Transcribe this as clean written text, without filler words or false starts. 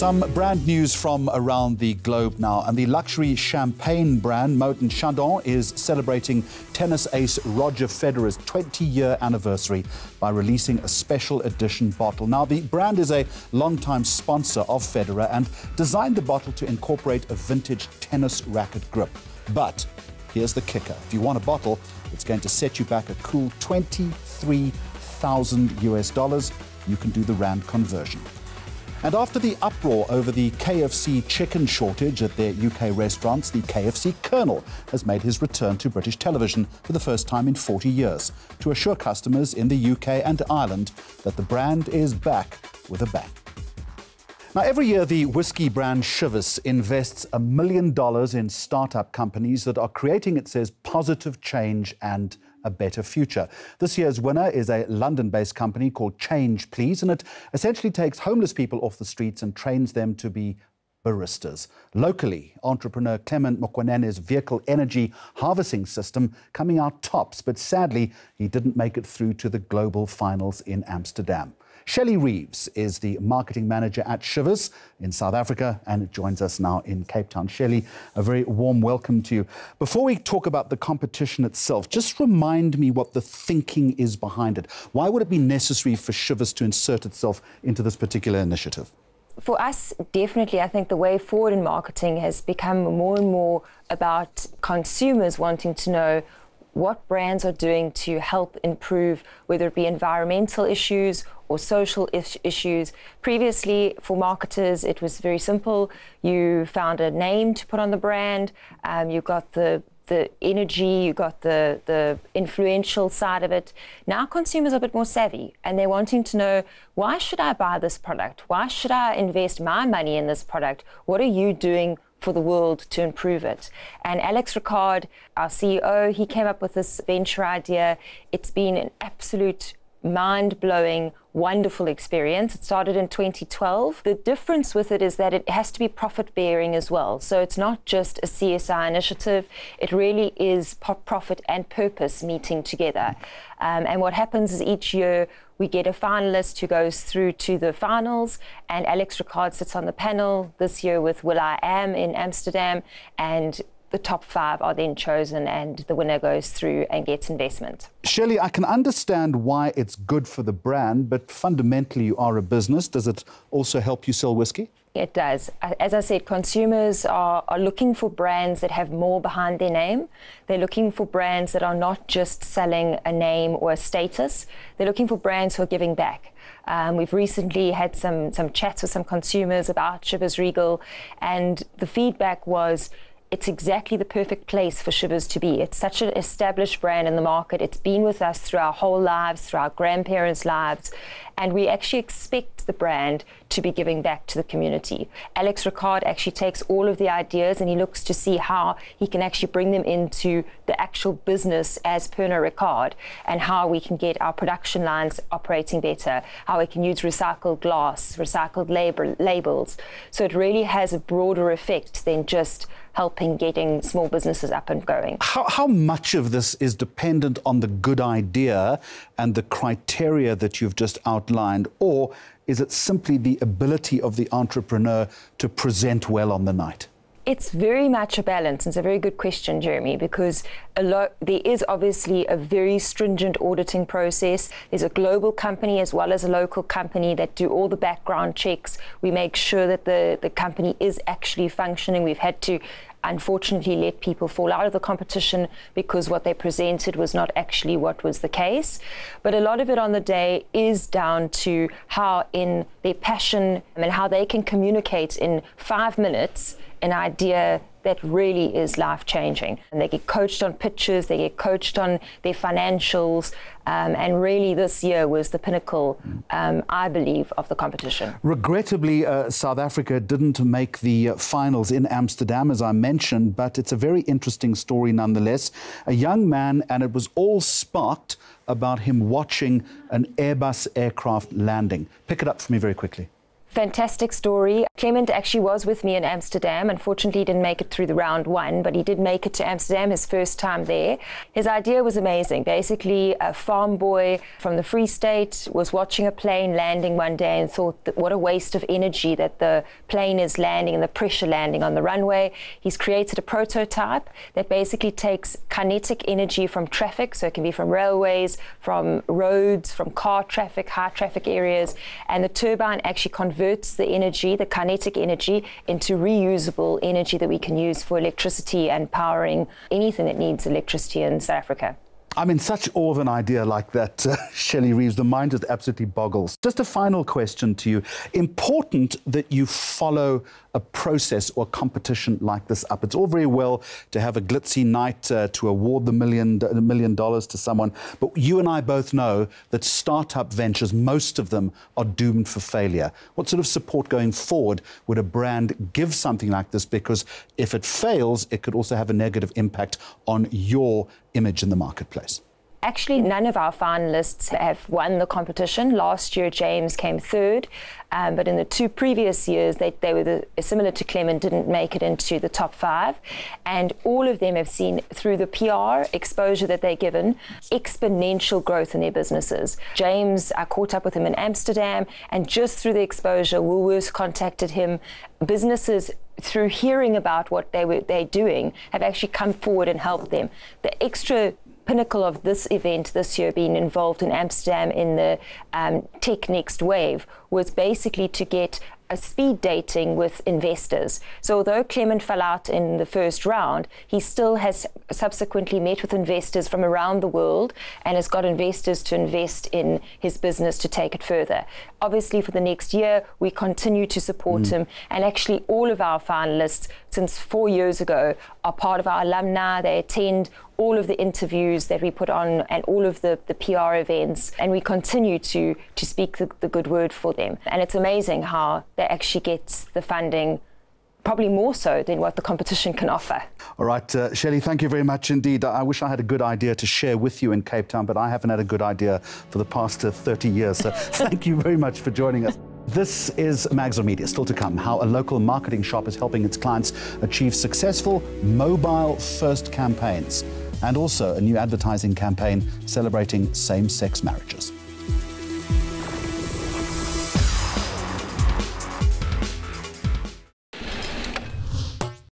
Some brand news from around the globe now, and the luxury champagne brand Moët & Chandon is celebrating tennis ace Roger Federer's 20-year anniversary by releasing a special edition bottle. Now, the brand is a long-time sponsor of Federer and designed the bottle to incorporate a vintage tennis racket grip. But here's the kicker. If you want a bottle, it's going to set you back a cool $23,000. You can do the rand conversion. And after the uproar over the KFC chicken shortage at their UK restaurants, the KFC Colonel has made his return to British television for the first time in 40 years to assure customers in the UK and Ireland that the brand is back with a bang. Now, every year, the whisky brand Chivas invests $1 million in startup companies that are creating, it says, positive change and a better future. This year's winner is a London-based company called Change Please, and it essentially takes homeless people off the streets and trains them to be baristas. Locally, entrepreneur Clement Mokwanene's vehicle energy harvesting system coming out tops, but sadly, he didn't make it through to the global finals in Amsterdam. Shelley Reeves is the marketing manager at Chivas in South Africa and joins us now in Cape Town. Shelley, a very warm welcome to you. Before we talk about the competition itself, just remind me what the thinking is behind it. Why would it be necessary for Chivas to insert itself into this particular initiative? For us, definitely, I think the way forward in marketing has become more and more about consumers wanting to know what brands are doing to help improve, whether it be environmental issues or social issues. Previously, for marketers, it was very simple. You found a name to put on the brand, you got the energy, you got the influential side of it. Now consumers are a bit more savvy and they're wanting to know, why should I buy this product? Why should I invest my money in this product? What are you doing for the world to improve it? And Alex Ricard, our CEO, he came up with this venture idea. It's been an absolute mind-blowing, wonderful experience. It started in 2012. The difference with it is that it has to be profit-bearing as well. So it's not just a CSI initiative. It really is profit and purpose meeting together. And what happens is each year we get a finalist who goes through to the finals, and Alex Ricard sits on the panel this year with will.i.am in Amsterdam, and the top 5 are then chosen and the winner goes through and gets investment. Shelley, I can understand why it's good for the brand, but fundamentally you are a business. Does it also help you sell whiskey? It does. As I said, consumers are looking for brands that have more behind their name. They're looking for brands that are not just selling a name or a status. They're looking for brands who are giving back. We've recently had some chats with some consumers about Chivas Regal, and the feedback was, it's exactly the perfect place for Chivas to be. It's such an established brand in the market. It's been with us through our whole lives, through our grandparents' lives, and we actually expect the brand to be giving back to the community. Alex Ricard actually takes all of the ideas and he looks to see how he can actually bring them into the actual business as Pernod Ricard, and how we can get our production lines operating better, how we can use recycled glass, recycled labels. So it really has a broader effect than just helping getting small businesses up and going. How much of this is dependent on the good idea and the criteria that you've just outlined, or is it simply the ability of the entrepreneur to present well on the night? It's very much a balance. It's a very good question, Jeremy, because there is obviously a very stringent auditing process. There's a global company as well as a local company that do all the background checks. We make sure that the company is actually functioning. We've had to unfortunately let people fall out of the competition because what they presented was not actually what was the case. But a lot of it on the day is down to how, in their passion and how they can communicate in 5 minutes an idea that really is life-changing. And they get coached on pitches, they get coached on their financials, and really this year was the pinnacle, I believe, of the competition. Regrettably, South Africa didn't make the finals in Amsterdam, as I mentioned, but it's a very interesting story nonetheless. A young man, and it was all sparked about him watching an Airbus aircraft landing. Pick it up for me very quickly. Fantastic story. Clement actually was with me in Amsterdam. Unfortunately, he didn't make it through the round one, but he did make it to Amsterdam, his first time there. His idea was amazing. Basically, a farm boy from the Free State was watching a plane landing one day and thought that what a waste of energy that the plane is landing and the pressure landing on the runway. He's created a prototype that basically takes kinetic energy from traffic, so it can be from railways, from roads, from car traffic, high traffic areas, and the turbine actually converts the energy, the kinetic energy, into reusable energy that we can use for electricity and powering anything that needs electricity in South Africa. I'm in such awe of an idea like that, Shelley Reeves. The mind just absolutely boggles. Just a final question to you. Important that you follow a process or competition like this up. It's all very well to have a glitzy night to award the $1 million to someone, but you and I both know that startup ventures, most of them are doomed for failure. What sort of support going forward would a brand give something like this? Because if it fails, it could also have a negative impact on your image in the marketplace. Actually, none of our finalists have won the competition. Last year, James came third, but in the 2 previous years, they were similar to Clement, didn't make it into the top 5. And all of them have seen, through the PR exposure that they're given, exponential growth in their businesses. James, I caught up with him in Amsterdam, and just through the exposure, Woolworths contacted him. Businesses, through hearing about what they're doing, have actually come forward and helped them. The extra pinnacle of this event this year, being involved in Amsterdam in the Tech Next Wave, was basically to get a speed dating with investors. So although Clement fell out in the first round, he still has subsequently met with investors from around the world and has got investors to invest in his business to take it further. Obviously, for the next year, we continue to support him, and actually all of our finalists since 4 years ago are part of our alumni. They attend all of the interviews that we put on and all of the PR events, and we continue to speak the good word for them. And it's amazing how they actually get the funding, probably more so than what the competition can offer. All right, Shelley, thank you very much indeed. I wish I had a good idea to share with you in Cape Town, but I haven't had a good idea for the past 30 years. So thank you very much for joining us. This is Mags on Media. Still to come, how a local marketing shop is helping its clients achieve successful mobile-first campaigns, and also a new advertising campaign celebrating same-sex marriages.